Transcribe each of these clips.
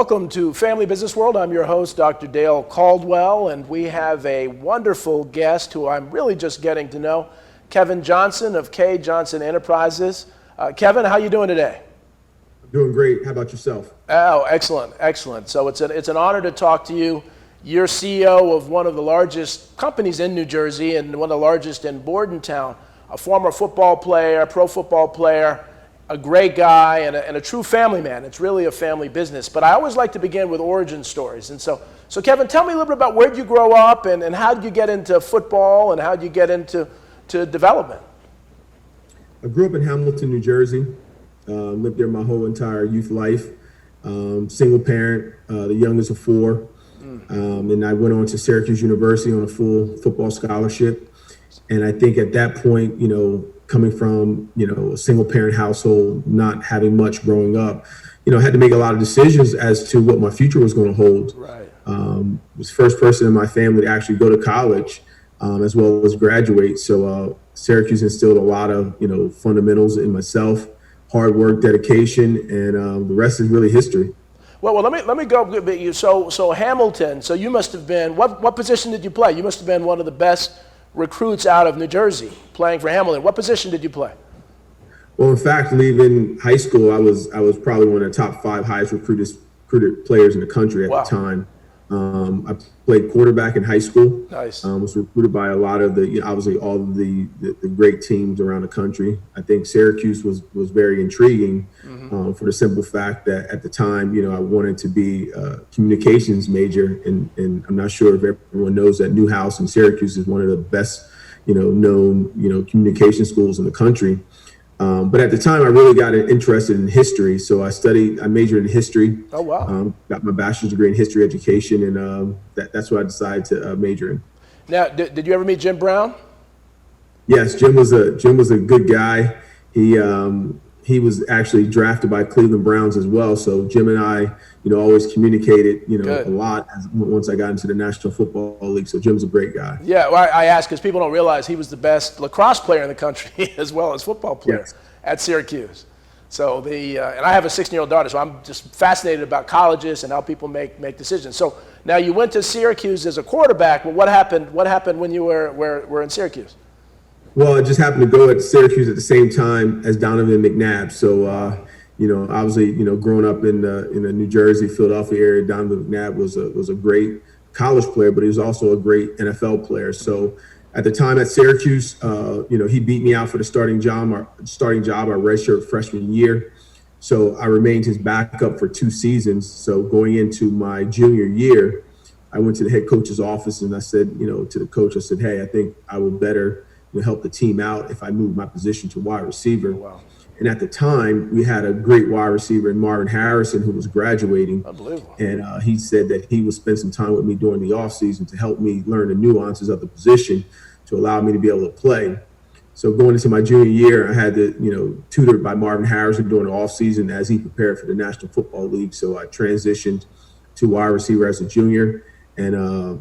Welcome to Family Business World. I'm your host, Dr. Dale Caldwell, and we have a wonderful guest who I'm really just getting to know, Kevin Johnson of K. Johnson Enterprises. Kevin, how are you doing today? I'm doing great. How about yourself? Oh, excellent, excellent. So it's an honor to talk to you. You're CEO of one of the largest companies in New Jersey and one of the largest in Bordentown, a former football player, pro football player, a great guy, and a true family man. It's really a family business. But I always like to begin with origin stories. And so Kevin, tell me a little bit about where did you grow up and how did you get into football and how did you get into development? I grew up in Hamilton, New Jersey. Lived there my whole entire youth life. Single parent, the youngest of four. And I went on to Syracuse University on a full football scholarship. And I think at that point, coming from, a single parent household, not having much growing up, I had to make a lot of decisions as to what my future was going to hold. Right. Was the first person in my family to actually go to college, as well as graduate. So Syracuse instilled a lot of, fundamentals in myself, hard work, dedication, and the rest is really history. Well, let me go a bit. So Hamilton. So you must have been what position did you play? You must have been one of the best recruits out of New Jersey playing for Hamilton. What position did you play? Well, in fact, leaving high school, I was probably one of the top 5 highest recruited players in the country at the time. I played quarterback in high school. Nice. Was recruited by a lot of obviously all of the great teams around the country. I think Syracuse was very intriguing for the simple fact that at the time, I wanted to be a communications major, and I'm not sure if everyone knows that Newhouse in Syracuse is one of the best, known, communication schools in the country. But at the time, I really got interested in history, so I majored in history. Oh, wow. Got my bachelor's degree in history education, and that's what I decided to major in. Now, did you ever meet Jim Brown? Yes, Jim was a good guy. He was actually drafted by Cleveland Browns as well. So Jim and I, always communicated, a lot once I got into the National Football League. So Jim's a great guy. Yeah, well, I ask because people don't realize he was the best lacrosse player in the country as well as football player at Syracuse. So and I have a 16-year-old daughter, so I'm just fascinated about colleges and how people make decisions. So now you went to Syracuse as a quarterback. Well, what happened when you were in Syracuse? Well, I just happened to go at Syracuse at the same time as Donovan McNabb. So, obviously, growing up in the New Jersey, Philadelphia area, Donovan McNabb was a great college player, but he was also a great NFL player. So, at the time at Syracuse, he beat me out for the starting job our redshirt freshman year. So I remained his backup for 2 seasons. So going into my junior year, I went to the head coach's office and I said, to the coach, I said, hey, I think I would better help the team out if I moved my position to wide receiver. Wow. And at the time, we had a great wide receiver in Marvin Harrison who was graduating. Unbelievable. And he said that he would spend some time with me during the offseason to help me learn the nuances of the position to allow me to be able to play. So going into my junior year, I had to, tutored by Marvin Harrison during the offseason as he prepared for the National Football League. So I transitioned to wide receiver as a junior. And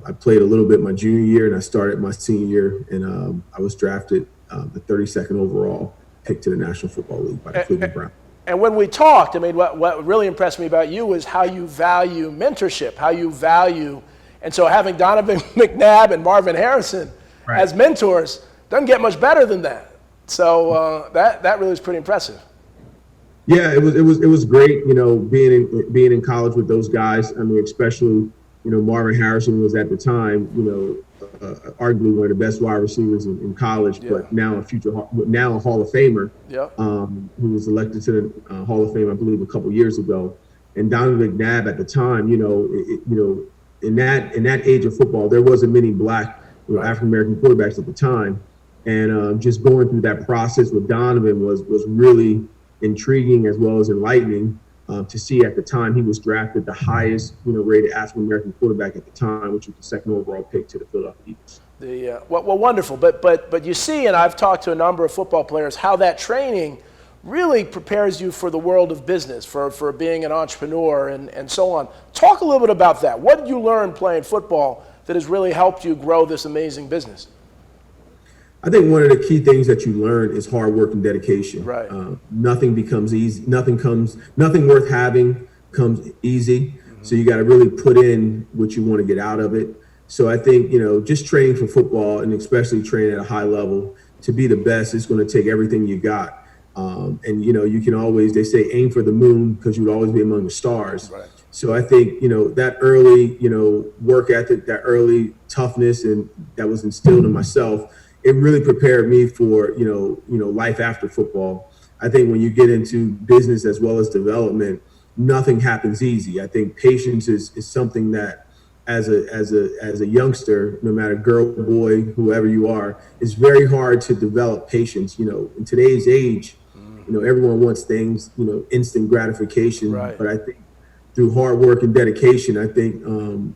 I played a little bit my junior year, and I started my senior year, and I was drafted the 32nd overall pick to the National Football League by the Cleveland Browns. And when we talked, what really impressed me about you is how you value mentorship, and so having Donovan McNabb and Marvin Harrison as mentors doesn't get much better than that. So that really is pretty impressive. Yeah, it was great, being in college with those guys. I mean, especially. Marvin Harrison was at the time, arguably one of the best wide receivers in college, but now a Hall of Famer, who was elected to the Hall of Fame, I believe, a couple years ago. And Donovan McNabb at the time, in that age of football, there wasn't many black, African American quarterbacks at the time, and just going through that process with Donovan was really intriguing as well as enlightening. To see at the time he was drafted the highest rated African American quarterback at the time, which was the 2nd overall pick to the Philadelphia Eagles. Well, wonderful. But you see, and I've talked to a number of football players, how that training really prepares you for the world of business, for being an entrepreneur and so on. Talk a little bit about that. What did you learn playing football that has really helped you grow this amazing business? I think one of the key things that you learn is hard work and dedication. Right. Nothing becomes easy. Nothing worth having comes easy. So you got to really put in what you want to get out of it. So I think, just training for football, and especially training at a high level to be the best, is going to take everything you got. And you can always, they say, aim for the moon, because you would always be among the stars. Right. So I think, that early, work ethic, that early toughness, and that was instilled in myself, it really prepared me for, life after football. I think when you get into business as well as development, nothing happens easy. I think patience is something that, as a youngster, no matter girl, boy, whoever you are, it's very hard to develop patience. In today's age, everyone wants things, instant gratification. Right. But I think through hard work and dedication, I think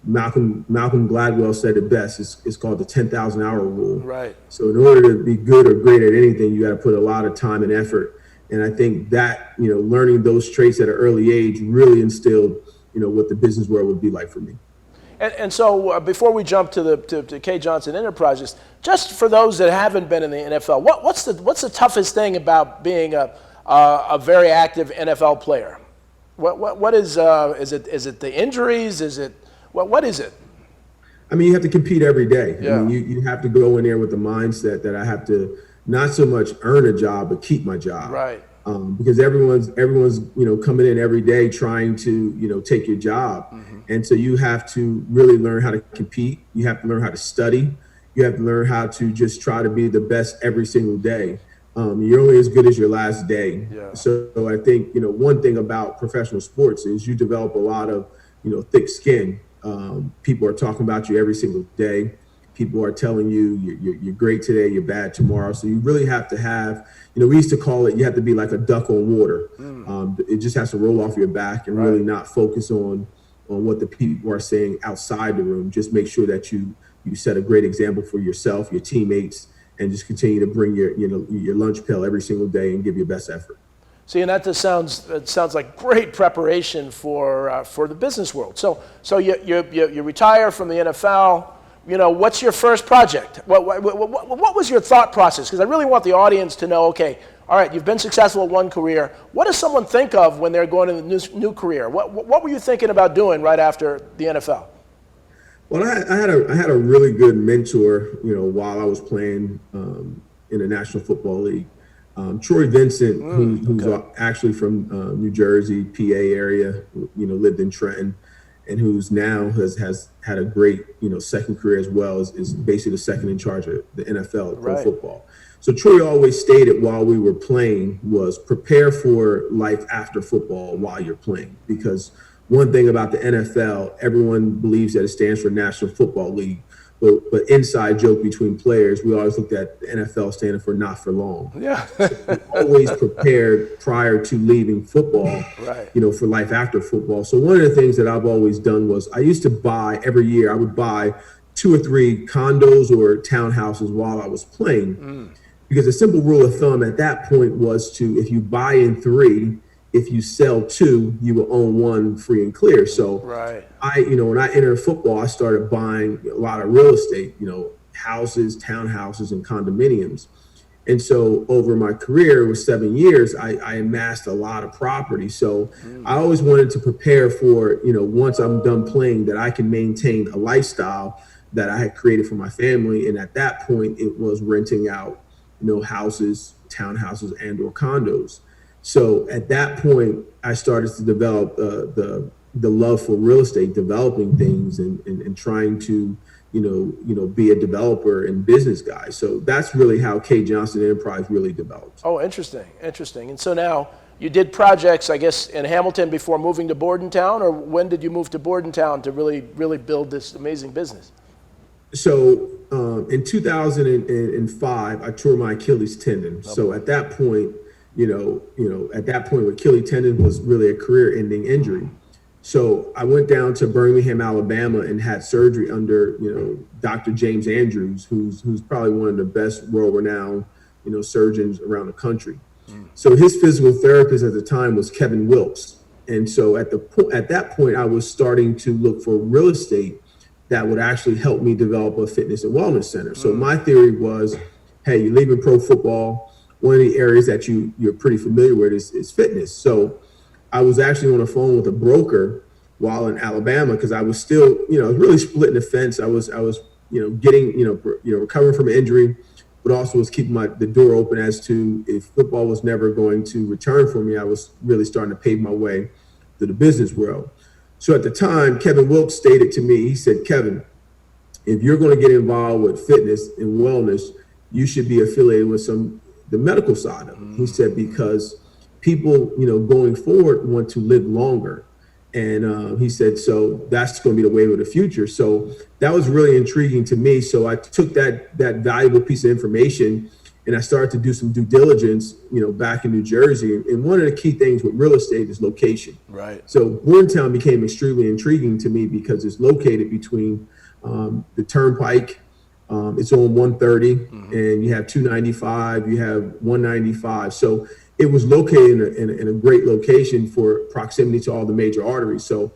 Malcolm Gladwell said it best. It's called the 10,000 hour rule. Right. So in order to be good or great at anything, you got to put a lot of time and effort. And I think that, learning those traits at an early age really instilled, what the business world would be like for me. And so before we jump to K. Johnson Enterprises, just for those that haven't been in the NFL, what's the toughest thing about being a very active NFL player? What is it the injuries? Is it what is it? I mean, you have to compete every day. Yeah. I mean, you have to go in there with the mindset that I have to not so much earn a job, but keep my job. Right. Because everyone's coming in every day trying to take your job. And so you have to really learn how to compete. You have to learn how to study. You have to learn how to just try to be the best every single day. You're only as good as your last day. Yeah. So I think, one thing about professional sports is you develop a lot of, thick skin. People are talking about you every single day. People are telling you you're great today, you're bad tomorrow. So you really have to have, we used to call it, you have to be like a duck on water. It just has to roll off your back and really not focus on what the people are saying outside the room. Just make sure that you set a great example for yourself, your teammates, and just continue to bring your lunch pail every single day and give your best effort. See, and that sounds like great preparation for the business world. So you retire from the NFL. What's your first project? What was your thought process? Because I really want the audience to know, okay, all right, you've been successful at one career. What does someone think of when they're going to the new career? What were you thinking about doing right after the NFL? Well, I had a really good mentor, while I was playing in the National Football League. Troy Vincent, who's actually from New Jersey, PA area, lived in Trenton, and who's now has had a great, second career as well, is basically the second in charge of the NFL, pro football. So Troy always stated while we were playing was prepare for life after football while you're playing. Because one thing about the NFL, everyone believes that it stands for National Football League. But inside joke between players, we always looked at the NFL standing for not for long. Yeah. So always prepared prior to leaving football, Right. For life after football. So one of the things that I've always done was I used to buy every year, I would buy 2 or 3 condos or townhouses while I was playing. Because a simple rule of thumb at that point was to, if you buy in 3, if you sell 2, you will own 1 free and clear. So Right. when I entered football, I started buying a lot of real estate, houses, townhouses, and condominiums. And so over my career, it was 7 years, I amassed a lot of property. So I always wanted to prepare for, once I'm done playing, that I can maintain a lifestyle that I had created for my family. And at that point, it was renting out, houses, townhouses, and or condos. So at that point, I started to develop the love for real estate, developing things and trying to, be a developer and business guy. So that's really how K. Johnson Enterprise really developed. Oh, interesting. And so now you did projects, I guess, in Hamilton before moving to Bordentown, or when did you move to Bordentown to really build this amazing business? So in 2005, I tore my Achilles tendon. So at that point, Achilles tendon was really a career-ending injury. So I went down to Birmingham, Alabama, and had surgery under, Dr. James Andrews, who's probably one of the best world-renowned, surgeons around the country. So his physical therapist at the time was Kevin Wilkes. And so at that point, I was starting to look for real estate that would actually help me develop a fitness and wellness center. So my theory was, hey, you're leaving pro football. One of the areas that you're pretty familiar with is fitness. So I was actually on the phone with a broker while in Alabama, because I was still, really splitting the fence. I was, getting, recovering from an injury, but also was keeping the door open as to if football was never going to return for me, I was really starting to pave my way to the business world. So at the time, Kevin Wilkes stated to me, he said, Kevin, if you're going to get involved with fitness and wellness, you should be affiliated with the medical side of it. He said, because people, going forward want to live longer. And he said, so that's going to be the wave of the future. So that was really intriguing to me. So I took that valuable piece of information and I started to do some due diligence, back in New Jersey. And one of the key things with real estate is location. Right. So Bordentown became extremely intriguing to me because it's located between the Turnpike. It's on 130, and you have 295, you have 195. So it was located in a great location for proximity to all the major arteries. So,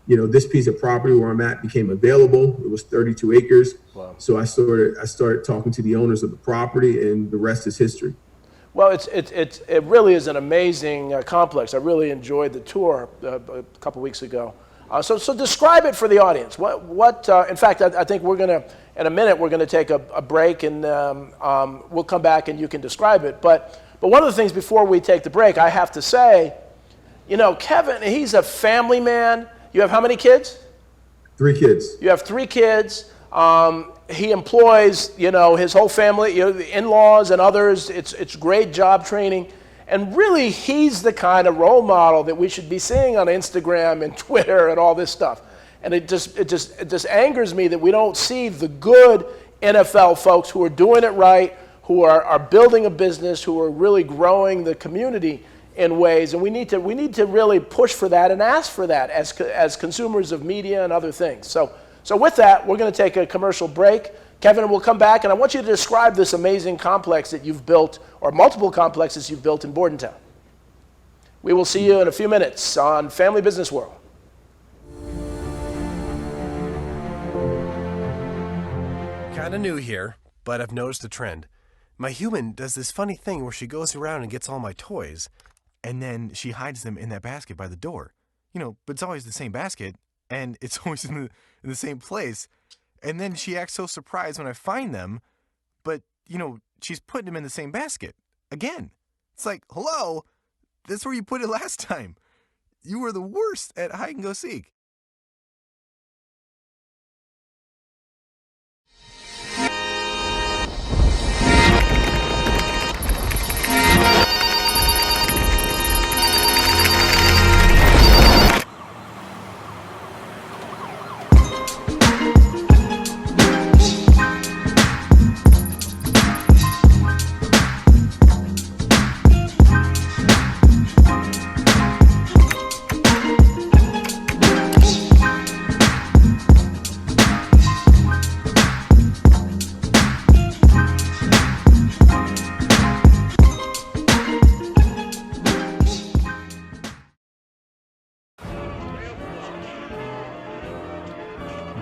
this piece of property where I'm at became available. It was 32 acres. Wow. So I started talking to the owners of the property, and the rest is history. Well, it really is an amazing complex. I really enjoyed the tour a couple weeks ago. So describe it for the audience. In fact, I think we're going to, in a minute, we're going to take a break, and we'll come back and you can describe it. But one of the things before we take the break, I have to say, Kevin, he's a family man. You have how many kids? 3 kids. You have 3 kids. He employs, his whole family, the in-laws and others. It's great job training. And really, he's the kind of role model that we should be seeing on Instagram and Twitter and all this stuff. And it just angers me that we don't see the good NFL folks who are doing it right, who are building a business, who are really growing the community in ways. And we need to really push for that and ask for that as consumers of media and other things. So with that, we're going to take a commercial break. Kevin will come back, and I want you to describe this amazing complex that you've built, or multiple complexes you've built in Bordentown. We will see you in a few minutes on Family Business World. Kinda new here, but I've noticed a trend. My human does this funny thing where she goes around and gets all my toys, and then she hides them in that basket by the door. But it's always the same basket, and it's always in the same place. And then she acts so surprised when I find them, but, she's putting them in the same basket. Again. It's like, hello, that's where you put it last time. You were the worst at hide and go seek.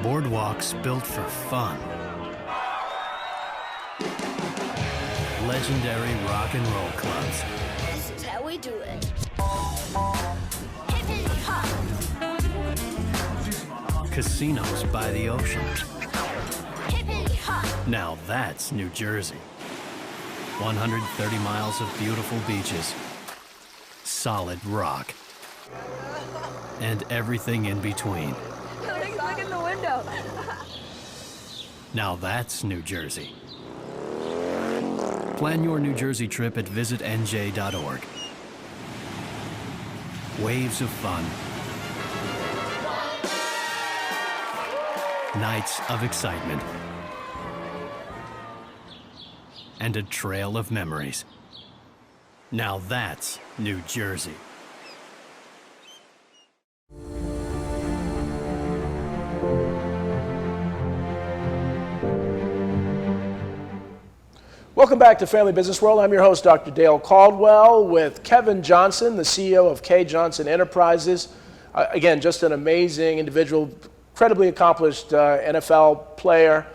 Boardwalks built for fun. Legendary rock and roll clubs. This is how we do it. Casinos by the ocean. Hippity hop. Now that's New Jersey. 130 miles of beautiful beaches. Solid rock. And everything in between. Look in the window. Now that's New Jersey. Plan your New Jersey trip at visitnj.org. Waves of fun. Nights of excitement. And a trail of memories. Now that's New Jersey. Welcome back to Family Business World. I'm your host, Dr. Dale Caldwell, with Kevin Johnson, the CEO of K. Johnson Enterprises. Again, just an amazing individual, incredibly accomplished NFL player.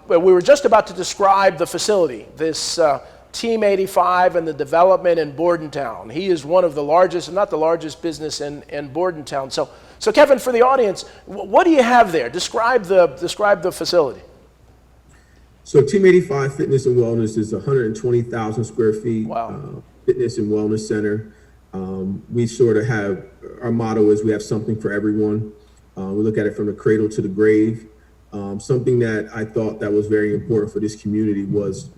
We were just about to describe the facility, this Team 85 and the development in Bordentown. He is one of the largest, if not the largest business in Bordentown. So Kevin, for the audience, what do you have there? Describe the facility. So Team 85 Fitness and Wellness is 120,000 square feet. Wow. Fitness and wellness center. We sort of have, our motto is we have something for everyone. We look at it from the cradle to the grave. Something that I thought that was very important for this community was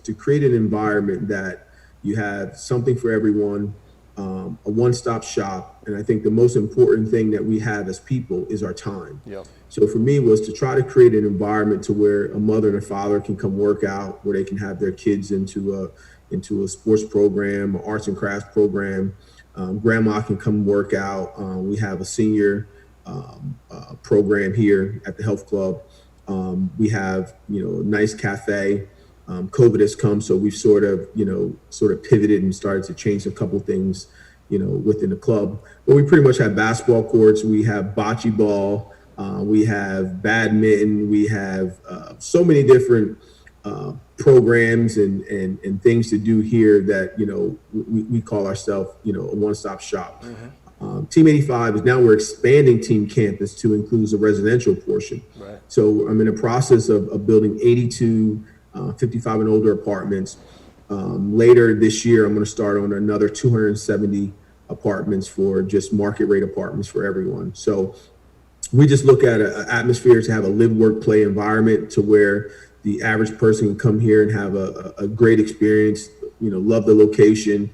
to create an environment that you have something for everyone, a one-stop shop. And I think the most important thing that we have as people is our time. Yep. So for me was to try to create an environment to where a mother and a father can come work out, where they can have their kids into a sports program, an arts and crafts program. Grandma can come work out. We have a senior program here at the health club. We have, a nice cafe. COVID has come, so we've sort of pivoted and started to change a couple things, within the club. But we pretty much have basketball courts. We have bocce ball. We have badminton. We have so many different programs and things to do here that, we call ourselves, a one-stop shop. Mm-hmm. Team 85 is now we're expanding Team Campus to include a residential portion. Right. So I'm in the process of building 82 55 and older apartments. Later this year, I'm going to start on another 270 apartments for just market rate apartments for everyone. So we just look at an atmosphere to have a live, work, play environment to where the average person can come here and have a great experience, love the location.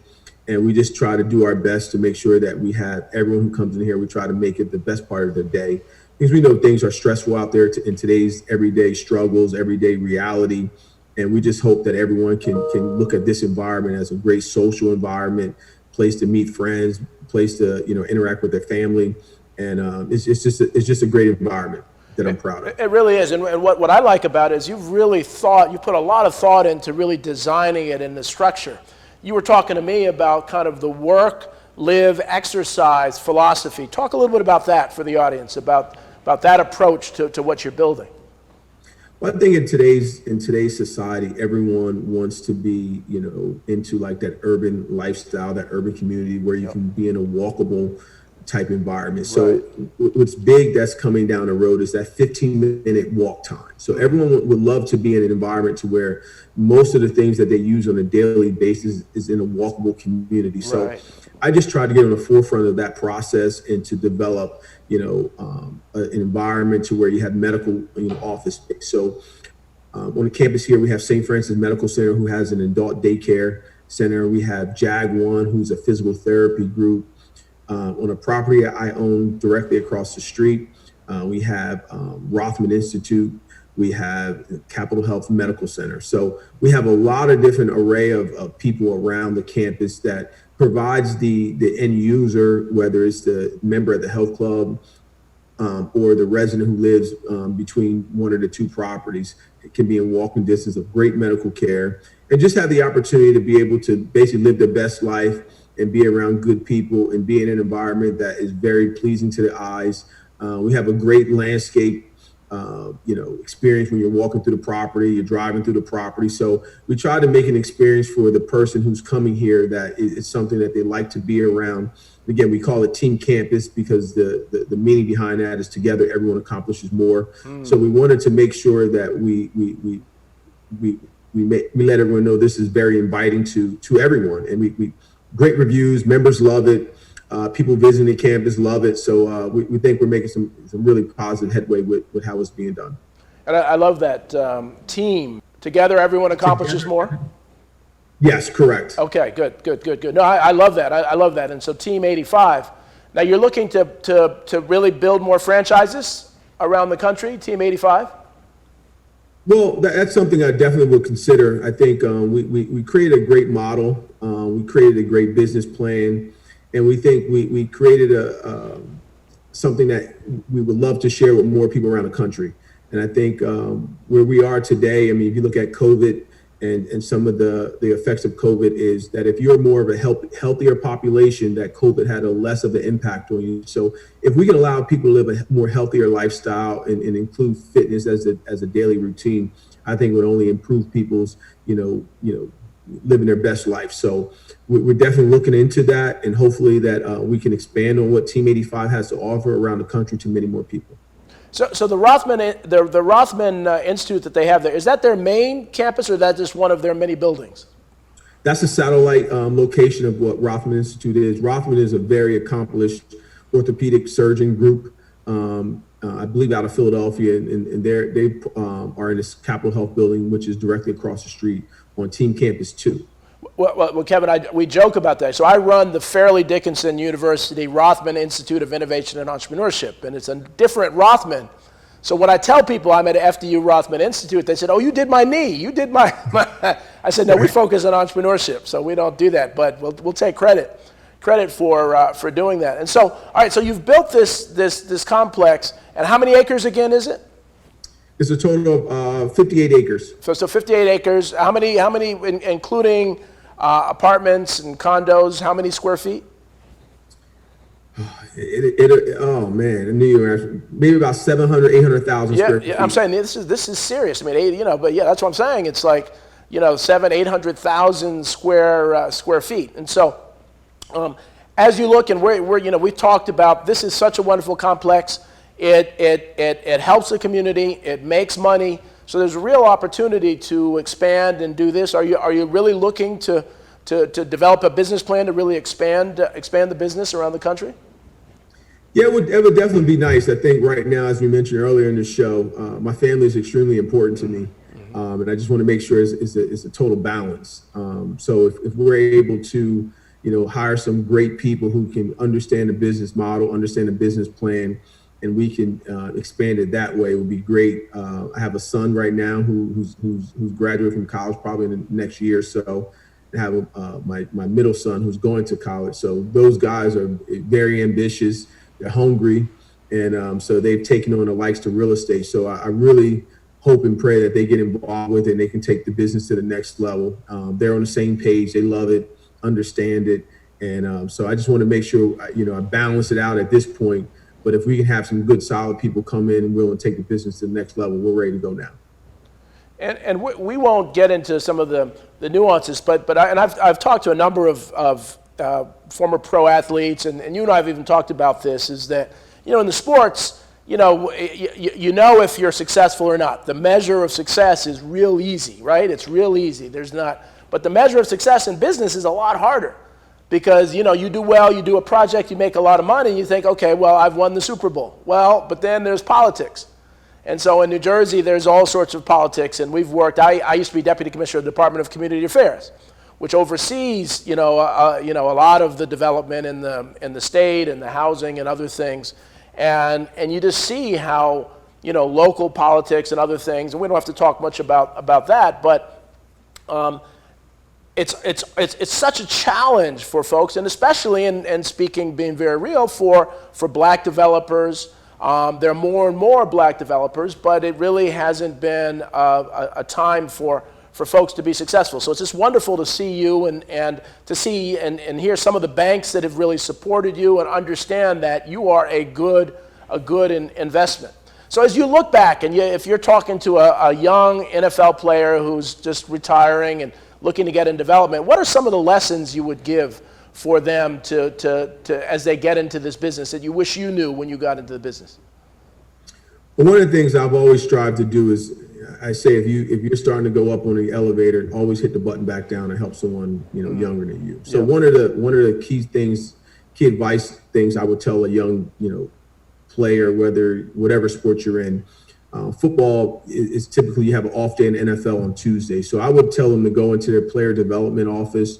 And we just try to do our best to make sure that we have everyone who comes in here, we try to make it the best part of their day. Because we know things are stressful out there in today's everyday struggles, everyday reality. And we just hope that everyone can look at this environment as a great social environment, place to meet friends, place to, interact with their family. And it's just a great environment that I'm proud of. It really is. And what I like about it is you put a lot of thought into really designing it in the structure. You were talking to me about kind of the work, live, exercise philosophy. Talk a little bit about that for the audience, about that approach to what you're building. Well, I think in today's society, everyone wants to be, into like that urban lifestyle, that urban community where you can be in a walkable type environment. So what's big that's coming down the road is that 15-minute walk time. So everyone would love to be in an environment to where most of the things that they use on a daily basis is in a walkable community. So I just tried to get on the forefront of that process and to develop, an environment to where you have medical, office space. So on the campus here, we have St. Francis Medical Center, who has an adult daycare center. We have JAG 1, who's a physical therapy group. On a property I own directly across the street, we have Rothman Institute. We have Capitol Health Medical Center. So we have a lot of different array of people around the campus that provides the end user, whether it's the member at the health club or the resident who lives between one of the two properties. It can be in walking distance of great medical care and just have the opportunity to be able to basically live their best life and be around good people and be in an environment that is very pleasing to the eyes. We have a great landscape, experience when you're walking through the property, you're driving through the property. So we try to make an experience for the person who's coming here that it's something that they like to be around. Again, we call it Team Campus because the meaning behind that is together everyone accomplishes more. So we wanted to make sure that we let everyone know this is very inviting to everyone, and we great reviews, members love it. People visiting the campus love it. So we think we're making some really positive headway with how it's being done. And I love that team. Together, everyone accomplishes more? Yes, correct. Okay, good. No, I love that. I love that. And so Team 85. Now you're looking to really build more franchises around the country, Team 85? Well, that's something I definitely would consider. I think we created a great model. We created a great business plan. And we think we created something that we would love to share with more people around the country. And I think where we are today, if you look at COVID and some of the effects of COVID is that if you're more of a healthier population, that COVID had a less of an impact on you. So if we can allow people to live a more healthier lifestyle and include fitness as a daily routine, I think it would only improve people's, living their best life. So we're definitely looking into that, and hopefully that we can expand on what Team 85 has to offer around the country to many more people. So the Rothman Institute that they have there, is that their main campus, or is that just one of their many buildings? That's a satellite location of what Rothman Institute is. Rothman is a very accomplished orthopedic surgeon group, I believe out of Philadelphia, and they are in this Capitol Health building, which is directly across the street on Team Campus 2. Well, Kevin, we joke about that. So I run the Fairleigh Dickinson University Rothman Institute of Innovation and Entrepreneurship, and it's a different Rothman. So when I tell people I'm at FDU Rothman Institute, they said, "Oh, you did my knee. You did my." I said, "No, we focus on entrepreneurship, so we don't do that. But we'll take credit for doing that." And so, all right, so you've built this complex, and how many acres again is it? It's a total of 58 acres. So 58 acres. How many, including apartments and condos? How many square feet? Oh man, in New York, maybe about 700, 800,000 square feet. Yeah, I'm saying this is serious. I mean, but yeah, that's what I'm saying. It's like, 700,000, 800,000 square feet. And so, as you look, and we've talked about, this is such a wonderful complex. It helps the community. It makes money. So there's a real opportunity to expand and do this. Are you really looking to develop a business plan to really expand the business around the country? Yeah, it would definitely be nice. I think right now, as we mentioned earlier in the show, my family is extremely important to me, and I just want to make sure it's a total balance. So if we're able to, hire some great people who can understand the business model, understand the business plan, and we can expand it that way, it would be great. I have a son right now who's graduating from college probably in the next year or so. I have my middle son who's going to college. So those guys are very ambitious. They're hungry, and so they've taken on the likes to real estate. So I really hope and pray that they get involved with it and they can take the business to the next level. They're on the same page. They love it, understand it, and so I just want to make sure I balance it out at this point. But if we can have some good, solid people come in and willing to take the business to the next level, we're ready to go now. And we won't get into some of the nuances, but I've talked to a number of former pro athletes, and you and I have even talked about this, is that, in the sports, you know if you're successful or not. The measure of success is real easy, right? It's real easy. But the measure of success in business is a lot harder, because, you do well, you do a project, you make a lot of money, and you think, okay, well, I've won the Super Bowl. Well, but then there's politics. And so in New Jersey, there's all sorts of politics, and we've worked, I used to be Deputy Commissioner of the Department of Community Affairs, which oversees, a lot of the development in the state and the housing and other things. And you just see how, local politics and other things, and we don't have to talk much about that, but it's such a challenge for folks, and especially, and speaking, being very real, for black developers. There are more and more black developers, but it really hasn't been a time for folks to be successful. So it's just wonderful to see you and to see and hear some of the banks that have really supported you and understand that you are a good investment. So as you look back, and if you're talking to a young NFL player who's just retiring and looking to get in development, what are some of the lessons you would give for them to as they get into this business that you wish you knew when you got into the business? Well, one of the things I've always strived to do is, I say, if you're starting to go up on the elevator, always hit the button back down and help someone younger than you. So one of the key advice things I would tell a young player, whatever sport you're in, football is typically, you have an off day in the NFL on Tuesday. So I would tell them to go into their player development office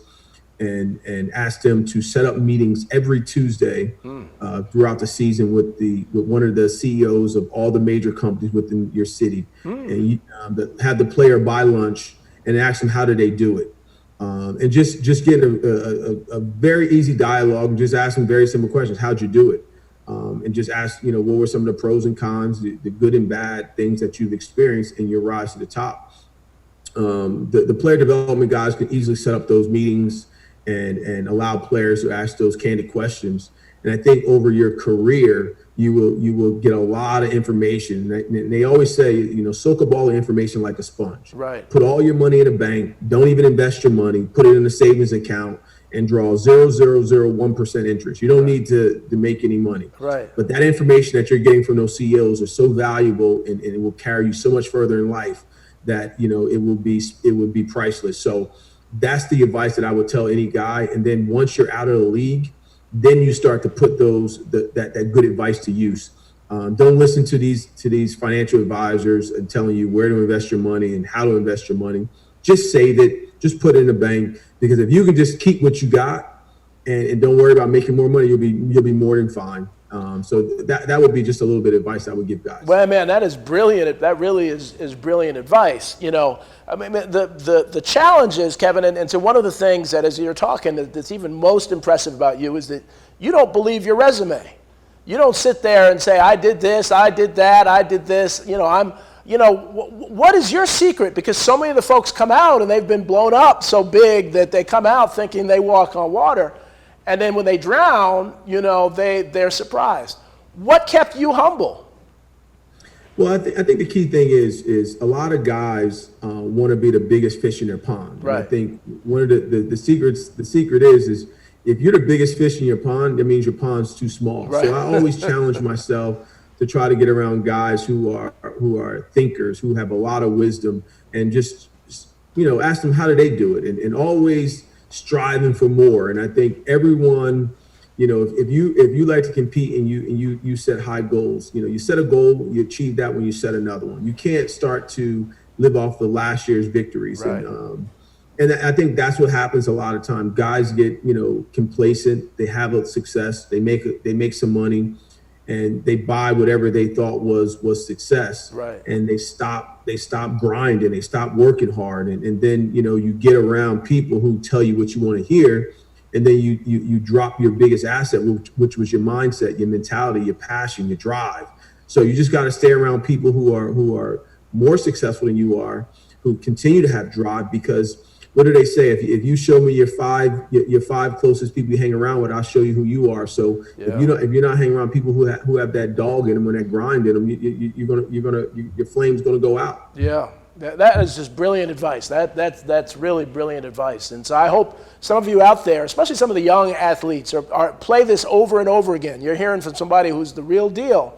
and ask them to set up meetings every Tuesday throughout the season with one of the CEOs of all the major companies within your city, and have the player buy lunch and ask them how did they do it, and just get a very easy dialogue, and just ask them very simple questions. How'd you do it? And just ask, what were some of the pros and cons, the good and bad things that you've experienced in your rise to the top. The player development guys can easily set up those meetings and allow players to ask those candid questions. And I think over your career, you will get a lot of information. And they always say, soak up all the information like a sponge. Right. Put all your money in a bank. Don't even invest your money. Put it in a savings account and draw 0.001% interest. You don't need to make any money. Right. But that information that you're getting from those CEOs are so valuable, and it will carry you so much further in life that it would be priceless. So that's the advice that I would tell any guy. And then once you're out of the league, then you start to put that good advice to use. Don't listen to these financial advisors and telling you where to invest your money and how to invest your money. Just save it. Just put it in the bank, because if you can just keep what you got and don't worry about making more money, you'll be more than fine. So that would be just a little bit of advice I would give guys. Well, man, that is brilliant. That really is brilliant advice. I mean, the challenge is, Kevin, and so one of the things that as you're talking that's even most impressive about you is that you don't believe your resume. You don't sit there and say, I did this, I did that, I did this. What is your secret? Because so many of the folks come out and they've been blown up so big that they come out thinking they walk on water. And then when they drown, they're surprised. What kept you humble? Well, I think the key thing is a lot of guys want to be the biggest fish in their pond. Right. And I think one of the secret is if you're the biggest fish in your pond, that means your pond's too small. Right. So I always challenge myself to try to get around guys who are thinkers, who have a lot of wisdom, and just ask them how do they do it, and always striving for more. And I think everyone, if you like to compete and you set high goals, you set a goal, you achieve that when you set another one. You can't start to live off the last year's victories. Right. And I think that's what happens a lot of time. Guys get complacent. They have a success. They make some money, and they buy whatever they thought was success. Right. And they stop grinding. They stop working hard. And then you get around people who tell you what you want to hear, and then you drop your biggest asset, which was your mindset, your mentality, your passion, your drive. So you just got to stay around people who are more successful than you are, who continue to have drive. Because what do they say? If you show me your five closest people you hang around with, I'll show you who you are. So if you're not hanging around people who have that dog in them and that grind in them, your flame's gonna go out. Yeah, that is just brilliant advice. That's really brilliant advice. And so I hope some of you out there, especially some of the young athletes, are play this over and over again. You're hearing from somebody who's the real deal,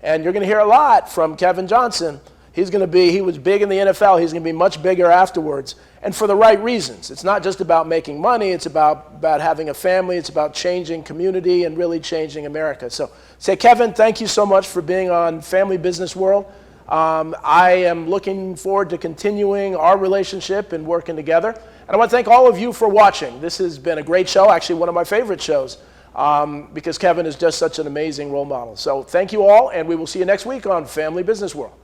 and you're going to hear a lot from Kevin Johnson. He was big in the NFL. He's going to be much bigger afterwards, and for the right reasons. It's not just about making money. It's about having a family. It's about changing community and really changing America. So, Kevin, thank you so much for being on Family Business World. I am looking forward to continuing our relationship and working together. And I want to thank all of you for watching. This has been a great show, actually one of my favorite shows, because Kevin is just such an amazing role model. So thank you all, and we will see you next week on Family Business World.